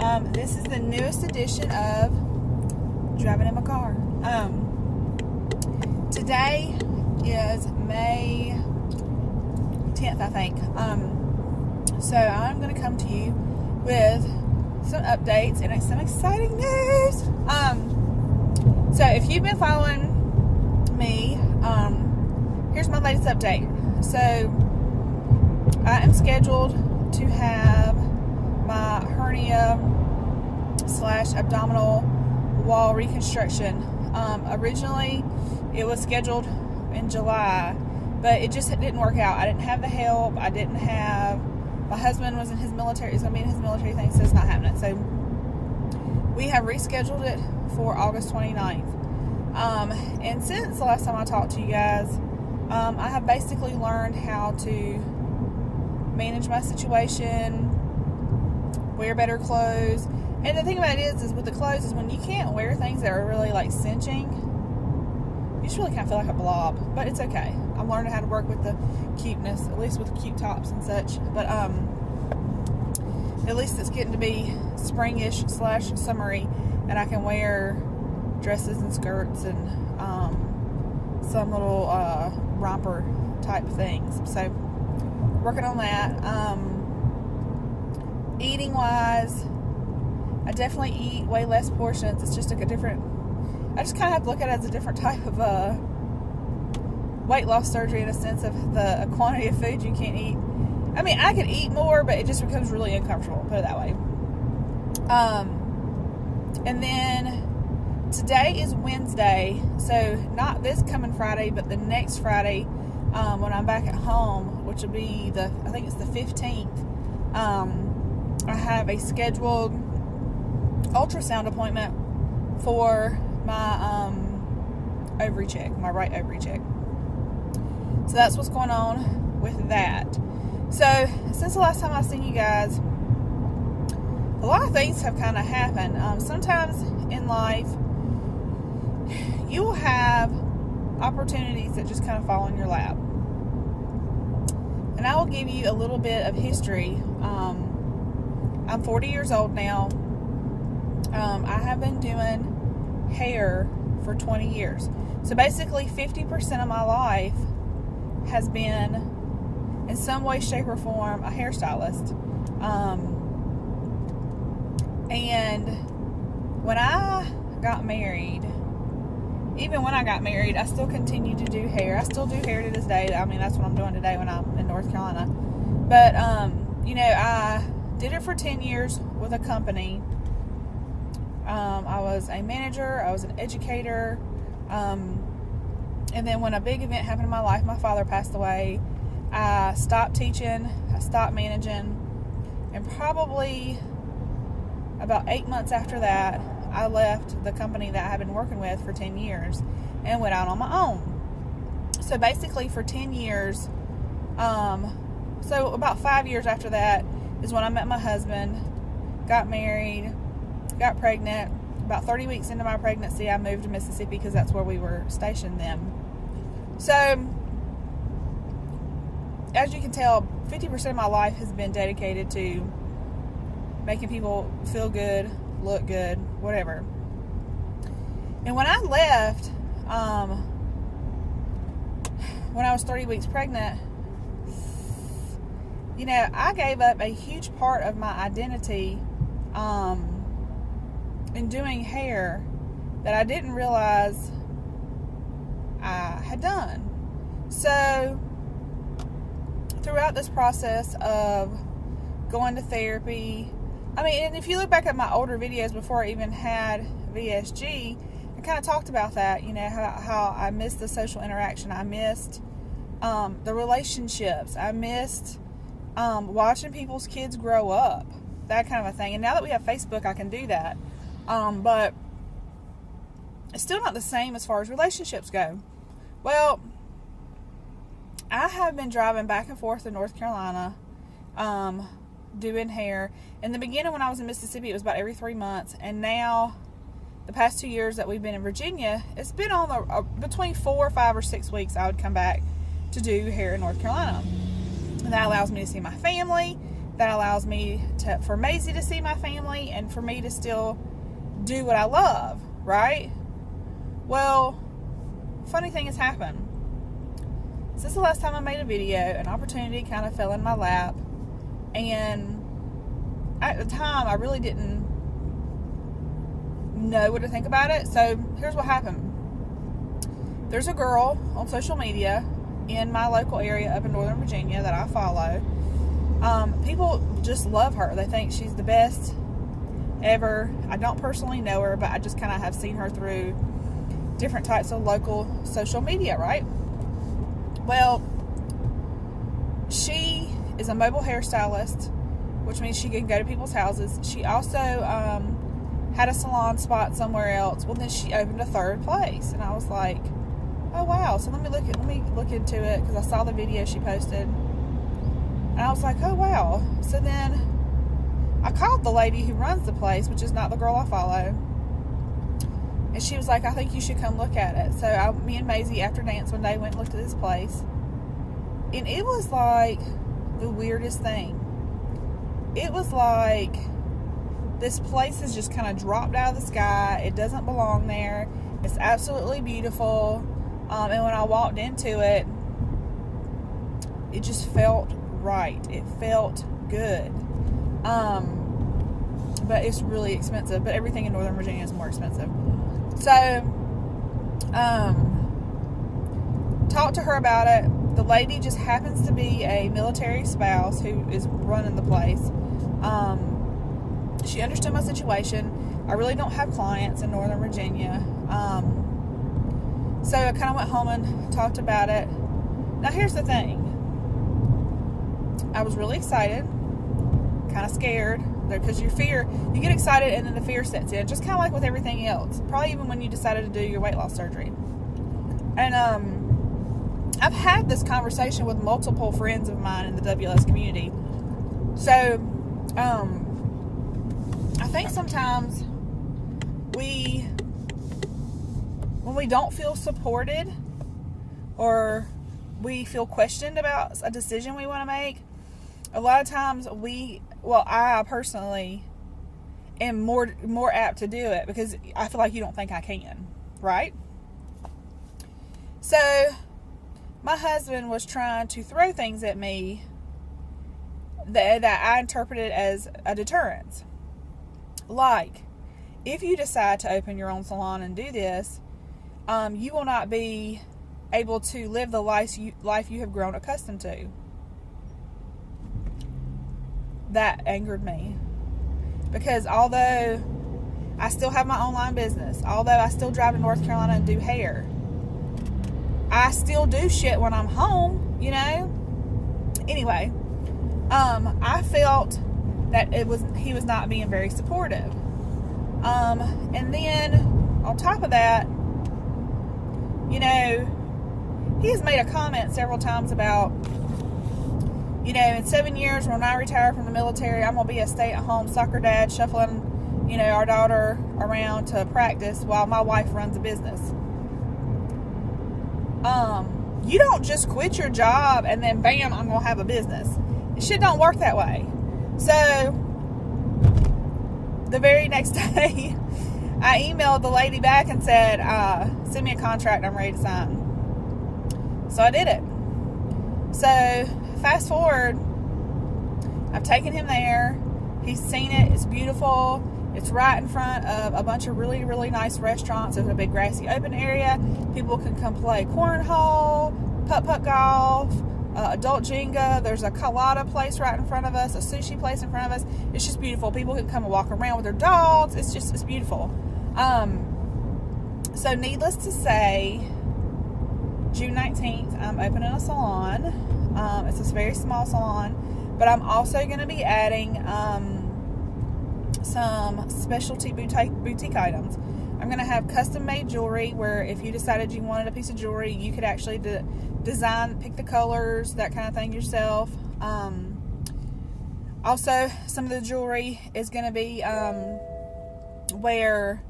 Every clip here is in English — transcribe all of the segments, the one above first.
This is the newest edition of Driving in My Car. Today is May 10th, I think. So I'm going to come to you with some updates and some exciting news. So if you've been following me, here's my latest update. So I am scheduled to have my hernia / abdominal wall reconstruction. Originally it was scheduled in July, but it just didn't work out. I didn't have the help. My husband was in his military. He's going to be in his military thing, so it's not happening. So we have rescheduled it for August 29th. And since the last time I talked to you guys, I have basically learned how to manage my situation, wear better clothes. And the thing about it is with the clothes is when you can't wear things that are really like cinching, you just really kind of feel like a blob. But it's okay. I'm learning how to work with the cuteness, at least with cute tops and such. But at least it's getting to be springish / summery, and I can wear dresses and skirts and some little romper type things. So working on that. Eating wise, I definitely eat way less portions. It's just like I just kind of have to look at it as a different type of weight loss surgery, in a sense of the quantity of food you can't eat. I mean, I could eat more, but it just becomes really uncomfortable, put it that way. And then today is Wednesday, so not this coming Friday, but the next Friday, when I'm back at home, which will be I think it's the 15th, I have a scheduled ultrasound appointment for my ovary check, my right ovary check. So that's what's going on with that. So since the last time I've seen you guys, a lot of things have kind of happened. Sometimes in life, you will have opportunities that just kind of fall in your lap. And I will give you a little bit of history. I'm 40 years old now. I have been doing hair for 20 years. So basically 50% of my life has been, in some way, shape, or form, a hairstylist. And when I got married, even when I got married, I still continued to do hair. I still do hair to this day. I mean, that's what I'm doing today when I'm in North Carolina. But, I did it for 10 years with a company. I was a manager. I was an educator. And then when a big event happened in my life, my father passed away, I stopped teaching. I stopped managing. And probably about 8 months after that, I left the company that I had been working with for 10 years and went out on my own. So basically for 10 years, so about 5 years after that is when I met my husband, got married, got pregnant. About 30 weeks into my pregnancy, I moved to Mississippi because that's where we were stationed then. So, as you can tell, 50% of my life has been dedicated to making people feel good, look good, whatever. And when I left, when I was 30 weeks pregnant, I gave up a huge part of my identity in doing hair that I didn't realize I had done. So throughout this process of going to therapy, and if you look back at my older videos before I even had VSG, I kind of talked about that, how I missed the social interaction. I missed the relationships. I missed watching people's kids grow up, that kind of a thing. And now that we have Facebook, I can do that. But it's still not the same as far as relationships go. Well, I have been driving back and forth to North Carolina, doing hair. In the beginning, when I was in Mississippi, it was about every 3 months. And now, the past 2 years that we've been in Virginia, it's been on between 4, 5, or 6 weeks I would come back to do hair in North Carolina. And that allows me to see my family. that allows me for Maisie to see my family and for me to still do what I love, right? Well, funny thing has happened. Since the last time I made a video, an opportunity kind of fell in my lap, and at the time I really didn't know what to think about it. So here's what happened. There's a girl on social media in my local area up in Northern Virginia that I follow. People just love her. They think she's the best ever. I don't personally know her, but I just kind of have seen her through different types of local social media, right? Well, she is a mobile hairstylist, which means she can go to people's houses. She also had a salon spot somewhere else. Well, then she opened a third place, and I was like, oh wow. So let me look into it, because I saw the video she posted, and I was like, oh wow. So then I called the lady who runs the place, which is not the girl I follow, and she was like, I think you should come look at it. So me and Maisie, after dance one day, went and looked at this place, and it was like the weirdest thing. It was like this place has just kind of dropped out of the sky. It doesn't belong there. It's absolutely beautiful. And when I walked into it, it just felt right. It felt good. But it's really expensive. But everything in Northern Virginia is more expensive. So, talked to her about it. The lady just happens to be a military spouse who is running the place. She understood my situation. I really don't have clients in Northern Virginia. So I kind of went home and talked about it. Now here's the thing. I was really excited, kind of scared, because you get excited and then the fear sets in, just kind of like with everything else. Probably even when you decided to do your weight loss surgery. And I've had this conversation with multiple friends of mine in the WLS community. So I think sometimes when we don't feel supported, or we feel questioned about a decision we want to make, a lot of times I personally am more apt to do it, because I feel like you don't think I can, right? So my husband was trying to throw things at me that I interpreted as a deterrent. Like, if you decide to open your own salon and do this, you will not be able to live the life you have grown accustomed to. That angered me, because although I still have my online business, although I still drive to North Carolina and do hair, I still do shit when I'm home, you know? Anyway, I felt that he was not being very supportive. And then on top of that, you know, he has made a comment several times about, you know, in 7 years when I retire from the military, I'm going to be a stay-at-home soccer dad shuffling, you know, our daughter around to practice while my wife runs a business. You don't just quit your job and then bam, I'm going to have a business. Shit don't work that way. So the very next day, I emailed the lady back and said, send me a contract, I'm ready to sign. So I did it. So fast forward, I've taken him there. He's seen it. It's beautiful. It's right in front of a bunch of really, really nice restaurants. There's a big grassy open area. People can come play cornhole, putt-putt golf, adult Jenga. There's a colada place right in front of us, a sushi place in front of us. It's just beautiful. People can come and walk around with their dogs. It's beautiful. So needless to say, June 19th, I'm opening a salon. It's a very small salon, but I'm also going to be adding some specialty boutique items. I'm going to have custom-made jewelry, where if you decided you wanted a piece of jewelry, you could actually design, pick the colors, that kind of thing yourself. Also, some of the jewelry is going to be where,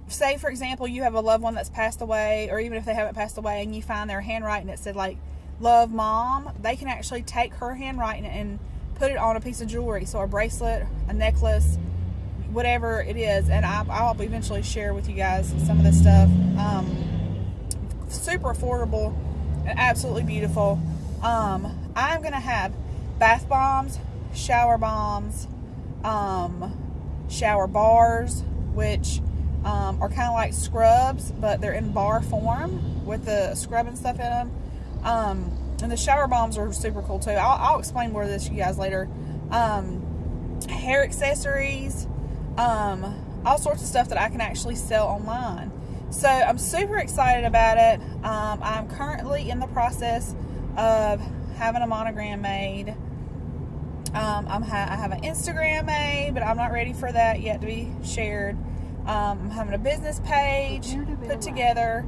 say for example, you have a loved one that's passed away, or even if they haven't passed away, and you find their handwriting that said like, love mom, they can actually take her handwriting and put it on a piece of jewelry, so a bracelet, a necklace, whatever it is. And I'll eventually share with you guys some of this stuff. Super affordable and absolutely beautiful. I'm gonna have bath bombs, shower bombs, shower bars, which are kind of like scrubs, but they're in bar form with the scrub and stuff in them. And the shower bombs are super cool too. I'll explain more of this to you guys later. Hair accessories, all sorts of stuff that I can actually sell online. So I'm super excited about it. I'm currently in the process of having a monogram made. I have an Instagram made, but I'm not ready for that yet to be shared. I'm having a business page put together.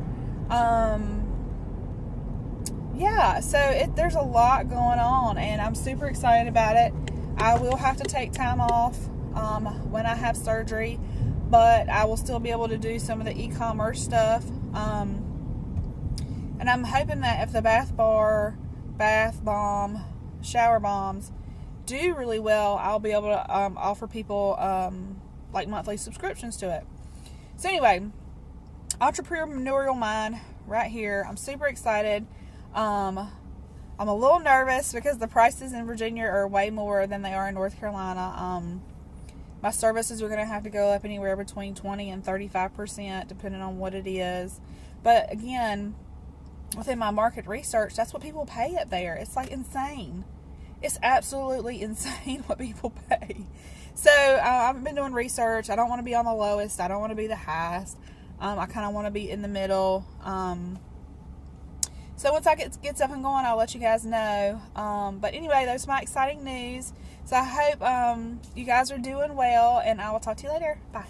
Yeah, so there's a lot going on, and I'm super excited about it. I will have to take time off when I have surgery, but I will still be able to do some of the e-commerce stuff. And I'm hoping that if the bath bomb, shower bombs do really well, I'll be able to offer people like monthly subscriptions to it. So anyway, entrepreneurial mind right here. I'm super excited. I'm a little nervous because the prices in Virginia are way more than they are in North Carolina. My services are going to have to go up anywhere between 20 and 35%, depending on what it is. But again, within my market research, that's what people pay up there. It's like insane. It's absolutely insane what people pay. So I've been doing research. I don't want to be on the lowest. I don't want to be the highest. I kind of want to be in the middle. So once I get up and going, I'll let you guys know. But anyway, those are my exciting news. So I hope you guys are doing well, and I will talk to you later. Bye.